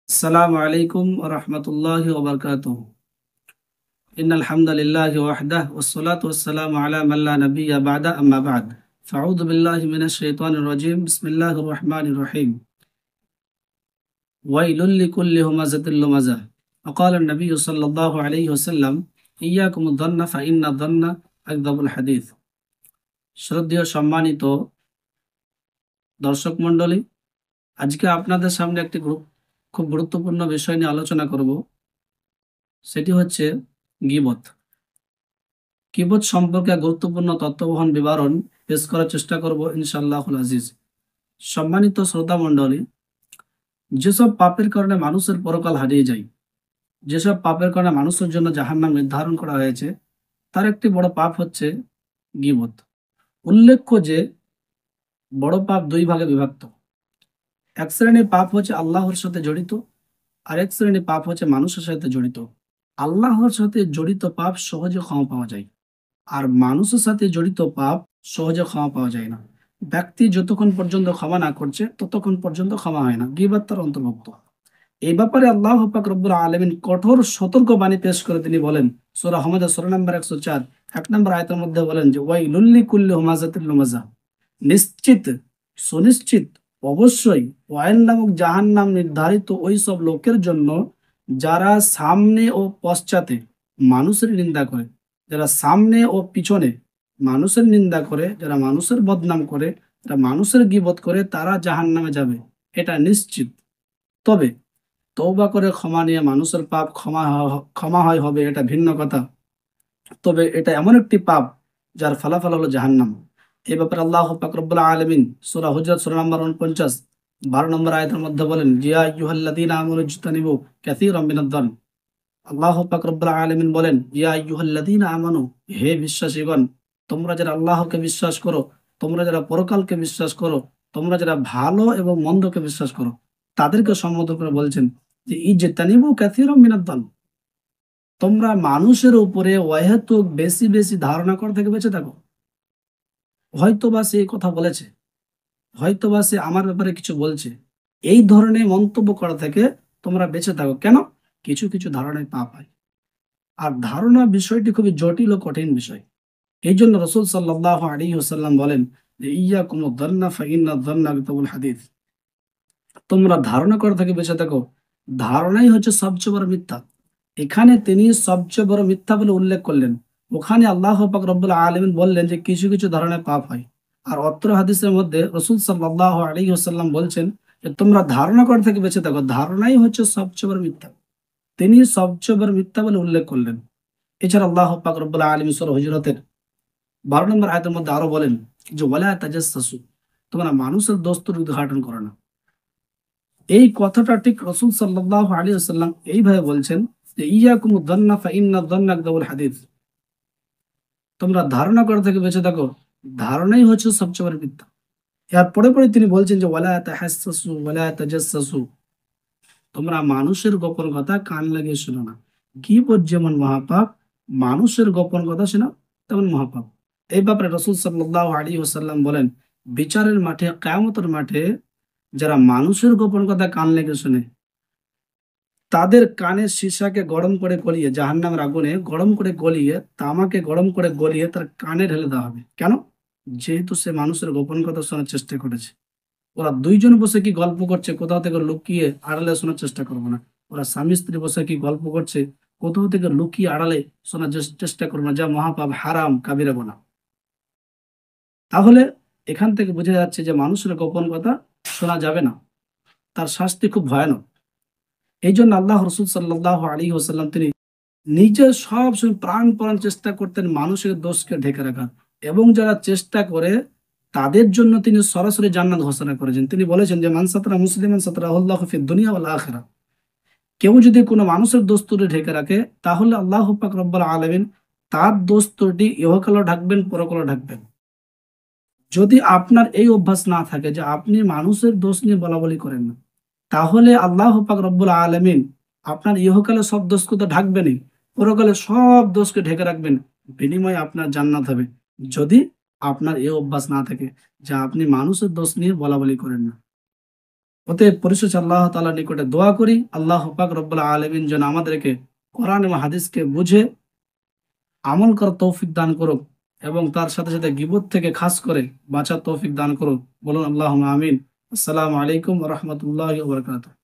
আসসালামু আলাইকুম ওয়া রাহমাতুল্লাহি ওয়া বারাকাতুহু। ইন্নাল হামদালিল্লাহি ওয়াহদাহু ওয়াসসালাতু ওয়াসসালামু আলা মান লা নাবিয়্যা বা'দা আম্মা বা'দ। ফাআউযু বিল্লাহি মিনাশ শাইতানির রাজীম। বিসমিল্লাহির রাহমানির রাহিম। ওয়াইলুল লিকুল্লি হুমাযাতিল লুমাযা। ওয়াকালা an-নাবিয়্যু সাল্লাল্লাহু আলাইহি ওয়াসাল্লাম ইয়্যাকুমুদ-যান্না ফাইন্নাদ-যান্না আকযাবুল হাদীস। শ্রদ্ধেয় সম্মানিত দর্শক মণ্ডলী, আজকে আপনাদের সামনে একটি খুব গুরুত্বপূর্ণ বিষয় নিয়ে আলোচনা করব। সেটি হচ্ছে গীবত। কিবত সম্পর্কে গুরুত্বপূর্ণ তথ্যবহন বিবরণ পেশ করার চেষ্টা করব ইনশাআল্লাহুল আজিজ। সম্মানিত শ্রোতা মণ্ডলী, যেসব পাপের কারণে মানুষের পরকাল হারিয়ে যায়, যেসব পাপের কারণে মানুষের জন্য জাহান্নাম নির্ধারণ করা হয়েছে, তার একটি বড় পাপ হচ্ছে গীবত। উল্লেখ্য যে বড় পাপ দুই ভাগে বিভক্ত। এক শ্রেণীর পাপ হচ্ছে আল্লাহর সাথে জড়িত, আর এক শ্রেণীর পাপ হচ্ছে মানুষের সাথে জড়িত। আল্লাহর সাথে জড়িত পাপ সহজে ক্ষমা পাওয়া যায়, আর মানুষের সাথে জড়িত পাপ সহজে ক্ষমা পাওয়া যায় না। ব্যক্তি যতক্ষণ পর্যন্ত ক্ষমা না করছে ততক্ষণ পর্যন্ত ক্ষমা হয় না। গীবত তার অন্তর্ভুক্ত। এই ব্যাপারে আল্লাহ পাক রব্বুল আলামিন কঠোর সতর্ক বাণী পেশ করে তিনি বলেন, সূরা হুমাযা সূরা নম্বর 104 নম্বর আয়াতের মধ্যে বলেন যে ওয়াইলুল লিকুল্লি হুমাযাতিল লুমাযা, নিশ্চিত, সুনিশ্চিত, অবশ্যই ওয়াইল নামক জাহান্নাম নির্ধারিত ওই সব লোকের জন্য যারা সামনে ও পশ্চাতে মানুষের নিন্দা করে, যারা সামনে ও পিছনে মানুষের নিন্দা করে, যারা মানুষের বদনাম করে, যারা মানুষের গীবত করে, তারা জাহান্নামে যাবে, এটা নিশ্চিত। তবে তওবা করে ক্ষমা নিয়ে মানুষের পাপ ক্ষমা হয় হবে, এটা ভিন্ন কথা। তবে এটা এমন একটি পাপ যার ফলাফল হলো জাহান্নাম। এই ব্যাপারে আল্লাহ পাক রব্বুল আলামিন সূরা হুজরাত সূরা নম্বর 49 12 নম্বর আয়াতের মধ্যে বলেন, ইয়া আইয়ুহাল্লাযীনা আমানু ইজতানিবু কাসীরাম মিনাদ-যান। আল্লাহ পাক রব্বুল আলামিন বলেন, ইয়া আইয়ুহাল্লাযীনা আমানু, হে বিশ্বাসীগণ, তোমরা যারা আল্লাহকে বিশ্বাস করো, তোমরা যারা পরকালকে বিশ্বাস করো, তোমরা যারা ভালো এবং মন্দকে বিশ্বাস করো, তাদেরকে সম্বোধন করে বলছেন যে ইজতানিবু কাসীরাম মিনাদ-যান, তোমরা মানুষের উপরে অহেতুক বেশি বেশি ধারণা করা থেকে বেঁচে থাকো। হয়তোবা সে এই কথা বলেছে, হয়তোবা সে আমার ব্যাপারে কিছু বলছে, এই ধরনের মন্তব্য করা থেকে তোমরা বেঁচে থাকো। কেন? কিছু কিছু ধারণায় পাপ হয়, আর ধারণা বিষয়টি খুবই জটিল ও কঠিন বিষয়। এই জন্য রসুল সাল্লাল্লাহু আলাইহি ওয়াসাল্লাম বলেন যে ইয়াকুমুদ-যান্না ফাইন্নাদ-যান্না আকযাবুল হাদীস, তোমরা ধারণা করা থেকে বেঁচে থাকো। ধারণাই হচ্ছে সবচেয়ে বড় মিথ্যা। এখানে তিনি সবচেয়ে বড় মিথ্যা বলে উল্লেখ করলেন। ওখানে আল্লাহ পাক রব্বুল আলামিন বললেন যে কিছু কিছু ধারণায় পাপ হয়। আর অত্র হাদিসের মধ্যে রসুল সাল্লাল্লাহু আলাইহি ওয়াসাল্লাম বলছেন যে তোমরা ধারণা করা থেকে বেঁচে থাকো। ধারণাই হচ্ছে সবচেয়ে বড় মিথ্যা। তিনি সবচেয়ে বড় মিথ্যা বলে উল্লেখ করলেন। এছাড়া আল্লাহ পাক রব্বুল আলামিন সূরা হুজুরাতের 12 নম্বর আয়াতের মধ্যে আরো বলেন যে ওয়ালা তাজাসসু, তোমরা মানুষের দোস্ত উদ্ঘাটন করো না। এই কথাটা ঠিক রসুল সাল্লাল্লাহু আলাইহি ওয়াসাল্লাম এইভাবে বলছেন যে ইয়াকুমুদ-যান্না ফাইন্নাদ-যান্না আকযাবুল হাদীস, তোমরা ধারণা করা থেকে বেঁচে থাকো। ধারণাই হচ্ছে সবচেয়ে বড় মিথ্যা। এর পরে পরে তিনি বলছেন যে ওয়ালা তাহাসসাসু ওয়ালা তাজাসসাসু, তোমরা মানুষের গোপন কথা কান লাগিয়ে শোনো না। গীবত যেমন মহাপাপ, মানুষের গোপন কথা শোনা তেমন মহাপাপ। এই ব্যাপারে রসুল সাল্লাল্লাহু আলাইহি ওয়াসাল্লাম বলেন, বিচারের মাঠে, কিয়ামতের মাঠে যারা মানুষের গোপন কথা কান লেগে শোনে, তাদের কানের সীসাকে গরম করে গলিয়ে, জাহান্নামের আগুনে গরম করে গলিয়ে, তামাকে গরম করে গলিয়ে তার কানে ঢেলে দেওয়া হবে। কেন? যেহেতু সে মানুষের গোপন কথা শোনার চেষ্টা করেছে। ওরা দুইজন বসে কি গল্প করছে, কোথাও থেকে লুকিয়ে আড়ালে শোনার চেষ্টা করবো না। ওরা স্বামী স্ত্রী বসে কি গল্প করছে, কোথাও থেকে লুকিয়ে আড়ালে শোনার চেষ্টা করবো না, যা মহাপাপ, হারাম, কাবিরা গুনাহ। তাহলে এখান থেকে বোঝা যাচ্ছে যে মানুষের গোপন কথা শোনা যাবে না, তার শাস্তি খুব ভয়ানক। এই জন্য আল্লাহ রসুল সাল্লাল্লাহু আলাইহি ওয়াসাল্লাম তিনি নিজের সব সময় প্রাণপণ চেষ্টা করতেন মানুষের দোষকে ঢেকে রাখার, এবং যারা চেষ্টা করে তাদের জন্য তিনি সরাসরি জান্নাত ঘোষণা করেছেন। তিনি বলেছেন যে মান সাতরা মুসলিমান সাতরাহুল্লাহু ফিদ দুনিয়া ওয়াল আখিরাহ, কেউ যদি কোনো মানুষের দোষ ত্রুটি ঢেকে রাখে, তাহলে আল্লাহ পাক রব্বুল আলামিন তার দোষ ত্রুটি ইহকালও ঢাকবেন, পরকালও ঢাকবেন। যদি আপনার এই অভ্যাস না থাকে যে আপনি মানুষের দোষ নিয়ে বলা বলি করেন না, তাহলে আল্লাহ পাক রব্বুল আলামিন আপনার ইহকালে সব দোষকে তো ঢাকবেনই, পরকালে সব দোষকে ঢেকে রাখবেন। বিনিময়ে আপনার জান্নাত হবে, যদি আপনার এই অভ্যাস না থাকে যে আপনি মানুষের দোষ নিয়ে বলা বলি করেন না। অতএব পরিশেষে আল্লাহ তাআলার নিকটে দোয়া করি, আল্লাহ পাক রব্বুল আলামিন যেন আমাদেরকে কোরআন এবং হাদিসকে বুঝে আমল করার তৌফিক দান করুক এবং তার সাথে সাথে গীবত থেকে খাস করে বাঁচার তৌফিক দান করুক। বলুন আল্লাহুম্মা আমিন। আসসালামু আলাইকুম ওয়া রাহমাতুল্লাহি ওয়া বারাকাতুহু।